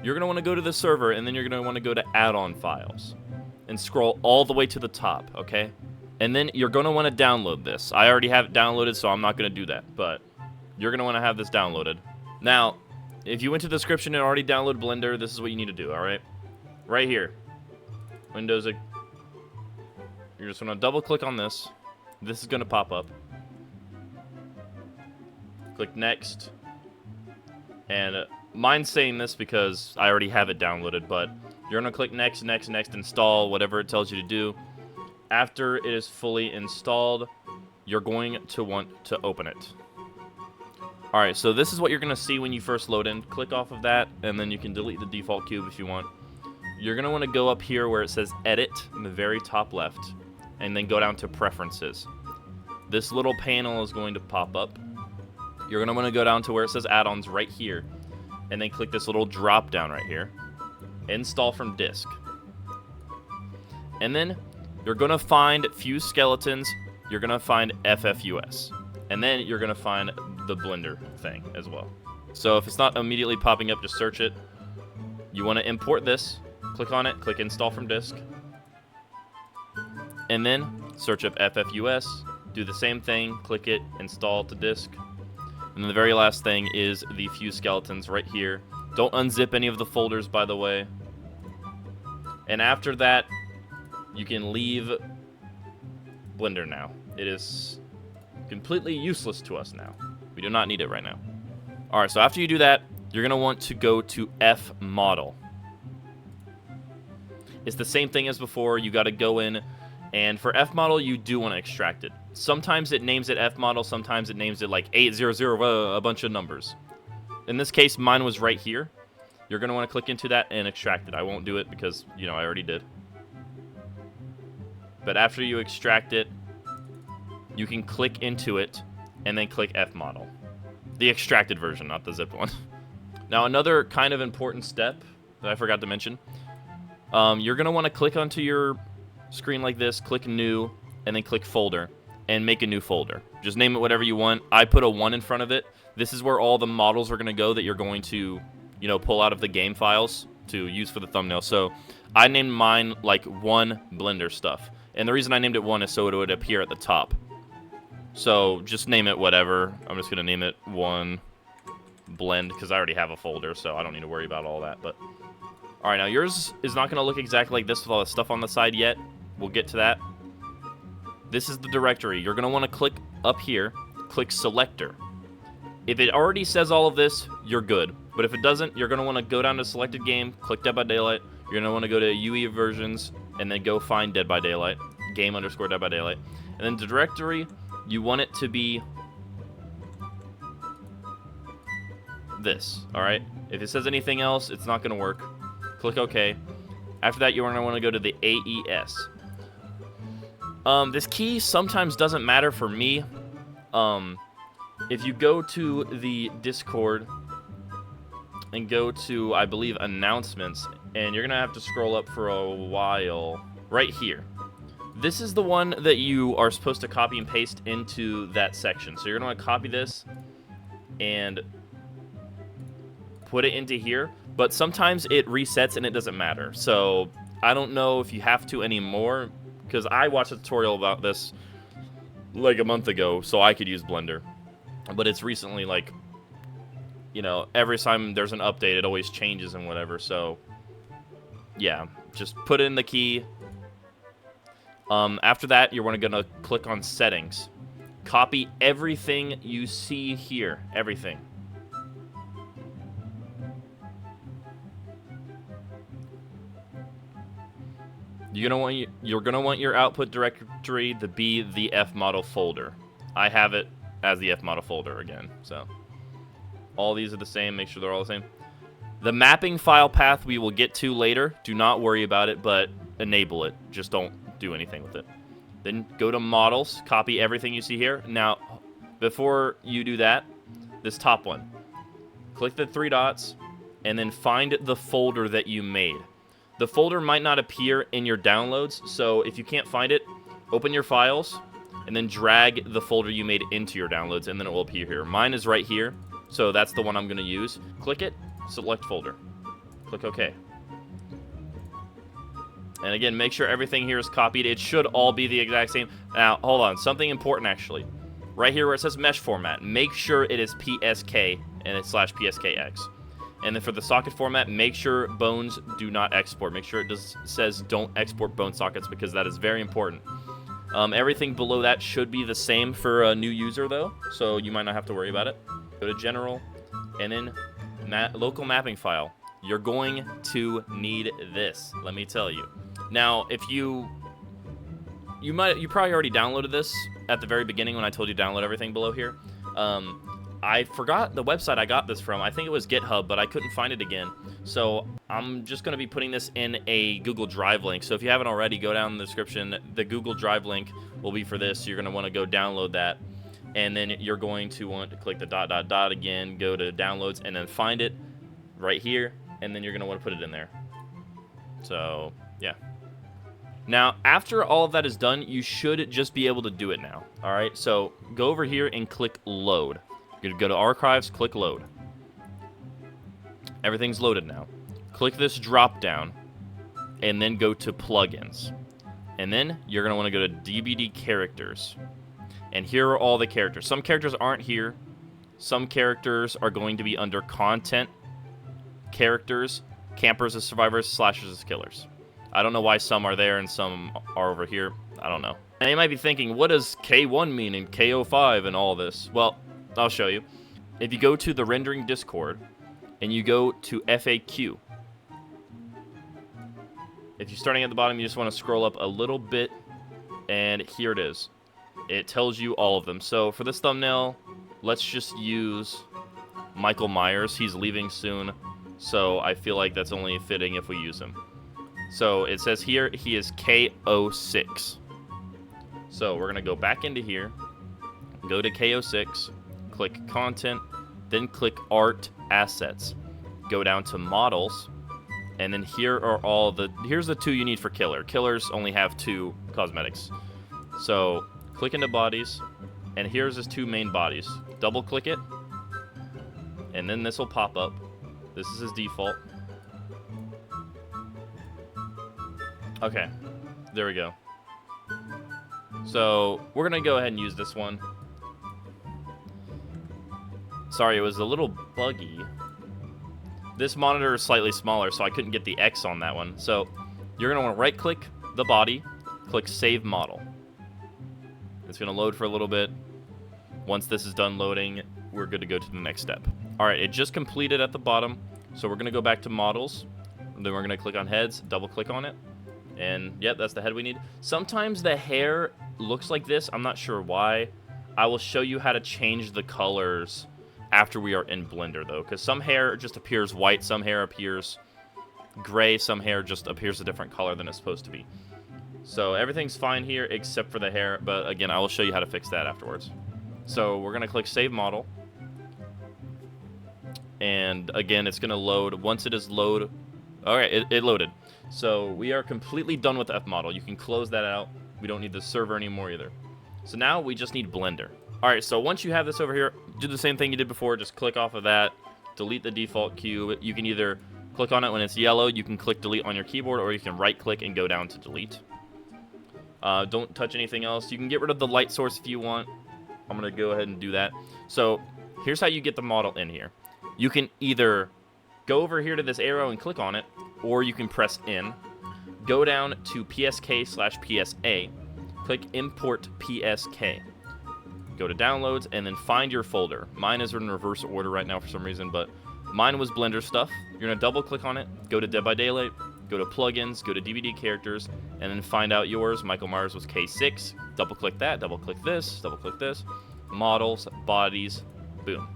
you're going to want to go to the server, and then you're going to want to go to add-on files and scroll all the way to the top, okay? And then you're going to want to download this. I already have it downloaded, so I'm not going to do that, but you're going to want to have this downloaded. Now, if you went to the description and already downloaded Blender, this is what you need to do, all right? Right here. Windows. You're just going to double-click on this. This is going to pop up. Click Next. And mine's saying this because I already have it downloaded, but you're going to click Next, Next, Next, Install, whatever it tells you to do. After it is fully installed, you're going to want to open it. Alright, so this is what you're going to see when you first load in. Click off of that, and then you can delete the default cube if you want. You're going to want to go up here where it says Edit in the very top left, and then go down to Preferences. This little panel is going to pop up. You're going to want to go down to where it says Add-ons right here, and then click this little drop down right here. Install from disk. And then you're going to find Fuse Skeletons. You're going to find FFUS. And then you're going to find the Blender thing as well. So if it's not immediately popping up, just search it. You want to import this. Click on it. Click Install from disk. And then search up FFUS. Do the same thing. Click it. Install to disk. And then the very last thing is the Fuse Skeletons right here. Don't unzip any of the folders, by the way. And after that, you can leave Blender now. It is completely useless to us now. We do not need it right now. Alright, so after you do that, you're going to want to go to FModel. It's the same thing as before. You got to go in, and for FModel, you do want to extract it. Sometimes it names it FModel, sometimes it names it like 800, a bunch of numbers. In this case, mine was right here. You're going to want to click into that and extract it. I won't do it because, you know, I already did. But after you extract it, you can click into it and then click FModel. The extracted version, not the zipped one. Now, another kind of important step that I forgot to mention. You're going to want to click onto your screen like this, click New, and then click Folder, and make a new folder. Just name it whatever you want. I put a 1 in front of it. This is where all the models are going to go that you're going to, you know, pull out of the game files to use for the thumbnail. So I named mine like 1 Blender stuff. And the reason I named it 1 is so it would appear at the top. So just name it whatever. I'm just going to name it 1 Blend because I already have a folder, so I don't need to worry about all that. But all right, now yours is not going to look exactly like this with all the stuff on the side yet. We'll get to that. This is the directory. You're going to want to click up here, click Selector. If it already says all of this, you're good. But if it doesn't, you're going to want to go down to Selected Game, click Dead by Daylight. You're going to want to go to UE versions, and then go find Dead by Daylight, game_Dead by Daylight. And then the directory, you want it to be this, all right? If it says anything else, it's not going to work. Click OK. After that, you're going to want to go to the AES. This key sometimes doesn't matter for me. If you go to the Discord and go to, I believe, Announcements, and you're going to have to scroll up for a while, right here. This is the one that you are supposed to copy and paste into that section. So you're going to want to copy this and put it into here. But sometimes it resets and it doesn't matter. So I don't know if you have to anymore, because I watched a tutorial about this like a month ago, so I could use Blender. But it's recently, like, you know, every time there's an update, it always changes and whatever. So, yeah, just put in the key. After that, you're going to click on Settings. Copy everything you see here. Everything. You're gonna want your output directory to be the FModel folder. I have it as the FModel folder again. So all these are the same. Make sure they're all the same. The mapping file path we will get to later. Do not worry about it, but enable it. Just don't do anything with it. Then go to Models. Copy everything you see here. Now, before you do that, this top one, click the 3 dots, and then find the folder that you made. The folder might not appear in your downloads, so if you can't find it, open your files, and then drag the folder you made into your downloads, and then it will appear here. Mine is right here, so that's the one I'm going to use. Click it, select folder. click OK. And again, make sure everything here is copied. It should all be the exact same. Now, hold on. Something important, actually. Right here where it says mesh format, make sure it is PSK and it's /PSKX. And then for the socket format, make sure bones do not export. Make sure it says don't export bone sockets, because that is very important. Everything below that should be the same for a new user, though, so you might not have to worry about it. Go to General, and then local mapping file. You're going to need this, let me tell you. Now, if you probably already downloaded this at the very beginning when I told you to download everything below here. I forgot the website I got this from. I think it was GitHub, but I couldn't find it again. So I'm just going to be putting this in a Google Drive link. So if you haven't already, go down in the description. The Google Drive link will be for this. You're going to want to go download that. And then you're going to want to click the ... again, go to downloads, and then find it right here. And then you're going to want to put it in there. So, yeah. Now, after all of that is done, you should just be able to do it now. All right, so go over here and click load. You're going to go to archives, click load. Everything's loaded now. Click this drop down, and then go to plugins. And then you're going to want to go to DVD characters. And here are all the characters. Some characters aren't here. Some characters are going to be under content, characters, campers as survivors, slashers as killers. I don't know why some are there and some are over here. I don't know. And you might be thinking, what does K1 mean and KO5 and all this? Well, I'll show you. If you go to the rendering Discord and you go to FAQ, if you're starting at the bottom, you just want to scroll up a little bit, and here it is. It tells you all of them. So for this thumbnail, let's just use Michael Myers. He's leaving soon, so I feel like that's only fitting if we use him. So it says here he is KO6. So we're going to go back into here, go to KO6, click Content, then click Art Assets. Go down to Models, and then here are all the... Here's the two you need for Killer. Killers only have 2 cosmetics. So click into Bodies, and here's his 2 main bodies. Double click it, and then this will pop up. This is his default. Okay, there we go. So we're gonna go ahead and use this one. Sorry, it was a little buggy. This monitor is slightly smaller, so I couldn't get the X on that one. So you're gonna want to right click the body, click Save Model. It's gonna load for a little bit. Once this is done loading, we're good to go to the next step. All right, it just completed at the bottom, so we're gonna go back to Models, and then we're gonna click on Heads, double click on it. And yep, that's the head we need. Sometimes the hair looks like this. I'm not sure why. I will show you how to change the colors after we are in Blender, though, because some hair just appears white, some hair appears gray, some hair just appears a different color than it's supposed to be. So everything's fine here except for the hair, but again, I will show you how to fix that afterwards. So we're going to click Save Model. And again, it's going to load. Once it is load... Alright, it loaded. So we are completely done with FModel. You can close that out. We don't need the server anymore either. So now we just need Blender. Alright, so once you have this over here, do the same thing you did before. Just click off of that. Delete the default cube. You can either click on it when it's yellow. You can click delete on your keyboard, or you can right click and go down to delete. Don't touch anything else. You can get rid of the light source if you want. I'm going to go ahead and do that. So here's how you get the model in here. You can either go over here to this arrow and click on it, or you can press in, go down to PSK/PSA, click Import PSK, go to Downloads, and then find your folder. Mine is in reverse order right now for some reason, but mine was Blender stuff. You're going to double click on it, go to Dead by Daylight, go to Plugins, go to DVD Characters, and then find out yours. Michael Myers was K6. Double click that, double click this, Models, Bodies, boom.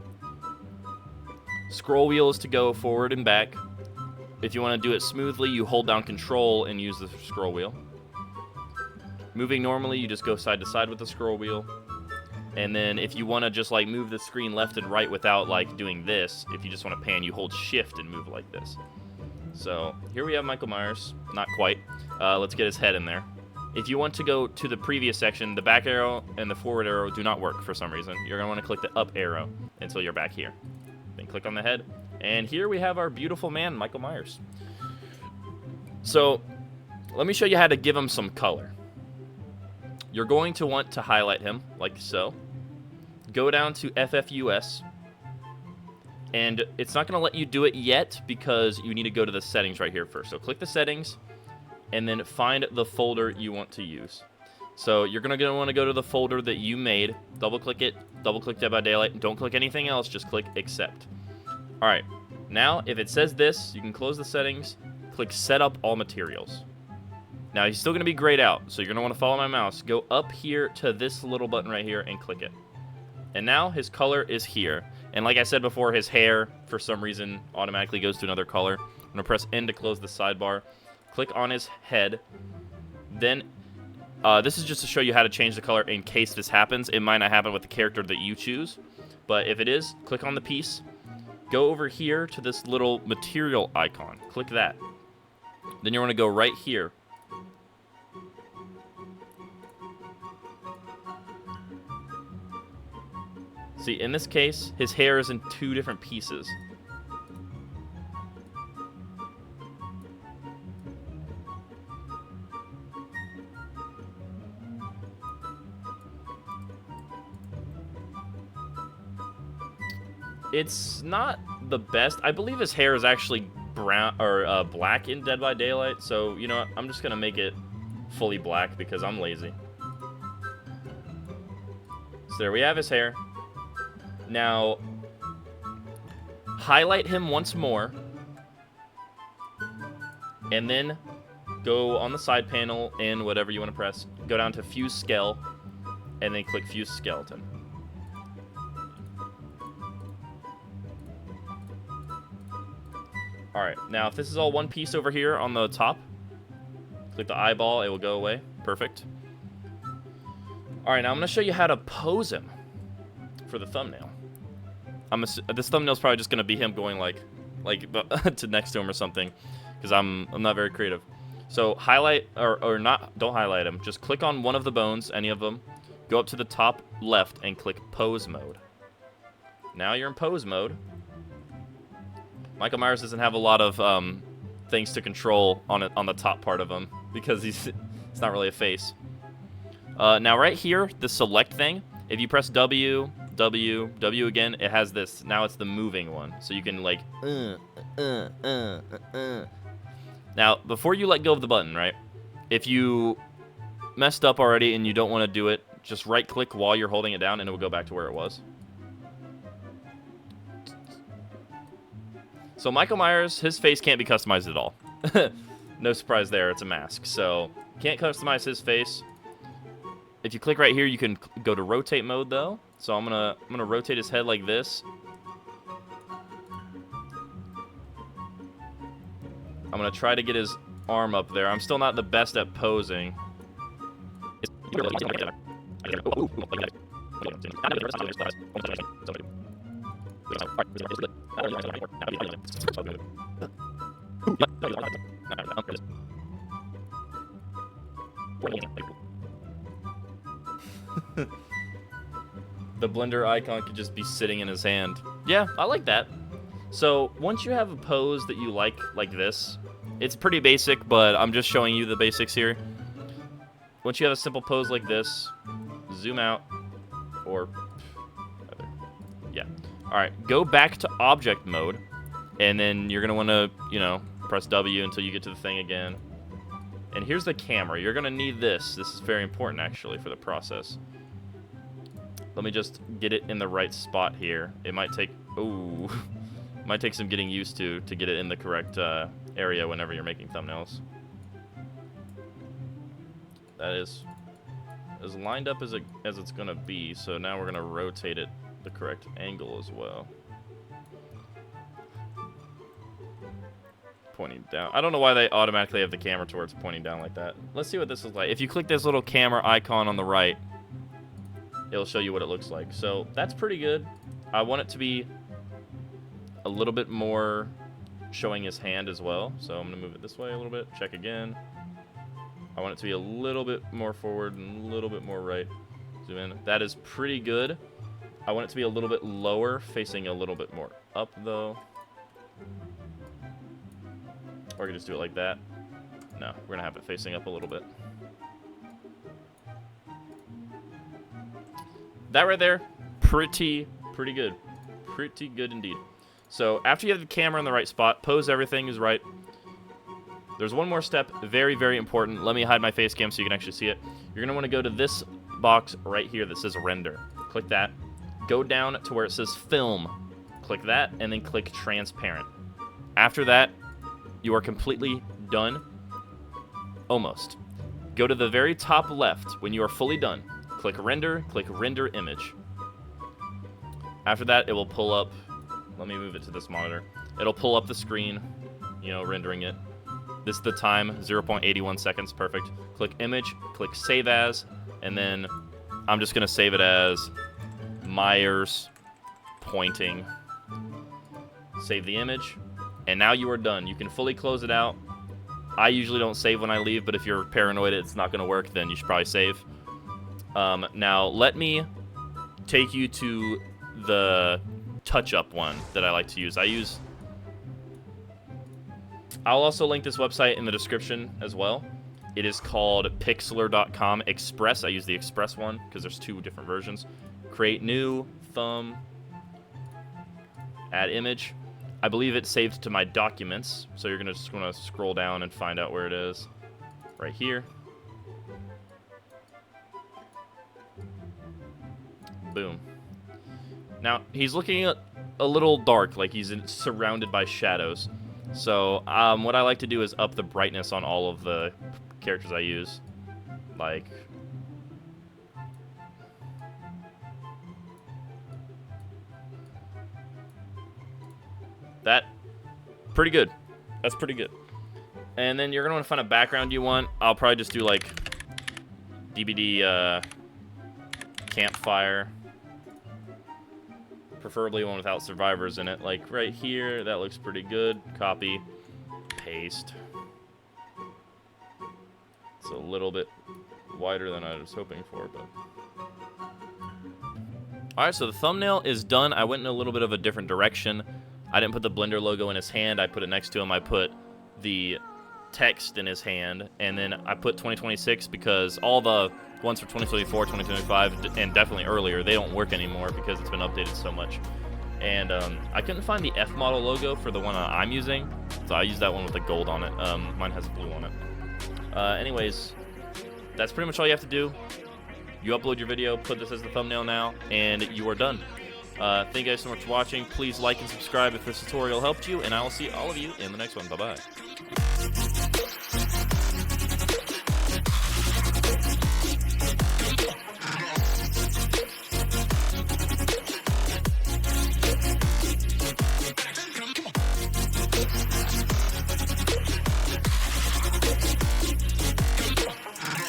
Scroll wheel is to go forward and back. If you want to do it smoothly, you hold down Control and use the scroll wheel. Moving normally, you just go side to side with the scroll wheel. And then if you want to just like move the screen left and right without like doing this, if you just want to pan, you hold Shift and move like this. So here we have Michael Myers. Not quite. Let's get his head in there. If you want to go to the previous section, the back arrow and the forward arrow do not work for some reason. You're going to want to click the up arrow until you're back here. Then click on the head, And here we have our beautiful man, Michael Myers. So, let me show you how to give him some color. You're going to want to highlight him, like so. Go down to FFUS. And it's not going to let you do it yet because you need to go to the settings right here first. So click the settings, and then find the folder you want to use. So you're going to want to go to the folder that you made. Double-click it. Double-click Dead by Daylight. Don't click anything else. Just click Accept. All right. Now, if it says this, you can close the settings. Click Set Up All Materials. Now, he's still going to be grayed out, so you're going to want to follow my mouse. Go up here to this little button right here and click it. And now his color is here. And like I said before, his hair, for some reason, automatically goes to another color. I'm going to press N to close the sidebar. Click on his head. Then, this is just to show you how to change the color in case this happens. It might not happen with the character that you choose. But if it is, click on the piece. Go over here to this little material icon. Click that. Then you want to go right here. See, in this case, his hair is in 2 different pieces. It's not the best. I believe his hair is actually brown or black in Dead by Daylight. So, you know what? I'm just going to make it fully black because I'm lazy. So there we have his hair. Now, highlight him once more, and then go on the side panel and whatever you want to press. Go down to Fuse Scale, and then click Fuse Skeleton. Alright, now if this is all one piece over here on the top, click the eyeball, it will go away. Perfect. Alright, now I'm going to show you how to pose him for the thumbnail. This thumbnail's probably just gonna be him going like to next to him or something, because I'm not very creative. So highlight or not, don't highlight him. Just click on one of the bones, any of them. Go up to the top left and click Pose Mode. Now you're in Pose Mode. Michael Myers doesn't have a lot of things to control on the top part of him because it's not really a face. Now right here, the select thing. If you press W again, it has this. Now it's the moving one. So you can like, Now, before you let go of the button, right? If you messed up already and you don't want to do it, just right-click while you're holding it down and it will go back to where it was. So Michael Myers, his face can't be customized at all. No surprise there, it's a mask. So, can't customize his face. If you click right here, you can go to rotate mode though. So I'm gonna rotate his head like this. I'm gonna try to get his arm up there. I'm still not the best at posing. The blender icon could just be sitting in his hand. Yeah, I like that. So once you have a pose that you like this, it's pretty basic, but I'm just showing you the basics here. Once you have a simple pose like this, zoom out, or yeah. All right, go back to object mode, and then you're gonna want to, you know, press W until you get to the thing again. And here's the camera. You're gonna need this. This is very important actually for the process. Let me just get it in the right spot here. It might take, ooh, might take some getting used to get it in the correct area whenever you're making thumbnails. That is as lined up as it's gonna be. So now we're gonna rotate it the correct angle as well. Pointing down. I don't know why they automatically have the camera to where it's pointing down like that. Let's see what this is like. If you click this little camera icon on the right, it'll show you what it looks like. So that's pretty good. I want it to be a little bit more showing his hand as well. So I'm going to move it this way a little bit. Check again. I want it to be a little bit more forward and a little bit more right. Zoom in. That is pretty good. I want it to be a little bit lower, facing a little bit more up though. Or I could just do it like that. No, we're going to have it facing up a little bit. That right there, pretty good. Pretty good indeed. So after you have the camera in the right spot, pose everything is right. There's one more step, very, very important. Let me hide my face cam so you can actually see it. You're going to want to go to this box right here that says render. Click that. Go down to where it says film. Click that, and then click transparent. After that, you are completely done. Almost. Go to the very top left when you are fully done. Click render image. After that, it will pull up. Let me move it to this monitor. It'll pull up the screen, you know, rendering it. This is the time, 0.81 seconds, perfect. Click image, click save as, and then I'm just gonna save it as Myers pointing. Save the image, and now you are done. You can fully close it out. I usually don't save when I leave, but if you're paranoid it's not gonna work, then you should probably save. Now let me take you to the touch-up one that I like to use. I'll also link this website in the description as well. It is called pixlr.com Express. I use the Express one because there's 2 different versions. Create new, thumb, add image. I believe it's saved to my documents, so you're just going to scroll down and find out where it is. Right here. Boom. Now, he's looking a little dark, like he's surrounded by shadows. So, what I like to do is up the brightness on all of the characters I use. Like... that. Pretty good. That's pretty good. And then you're going to want to find a background you want. I'll probably just do, like, DVD campfire. Preferably one without survivors in it. Like right here, that looks pretty good. Copy, paste. It's a little bit wider than I was hoping for, but... Alright, so the thumbnail is done. I went in a little bit of a different direction. I didn't put the Blender logo in his hand. I put it next to him. I put the text in his hand. And then I put 2026 because all the ones for 2024, 2025, and definitely earlier, they don't work anymore because it's been updated so much. And I couldn't find the FModel logo for the one I'm using, so I used that one with the gold on it. Mine has blue on it. Anyways, that's pretty much all you have to do. You upload your video, put this as the thumbnail now, and you are done. Thank you guys so much for watching. Please like and subscribe if this tutorial helped you, and I will see all of you in the next one. Bye-bye.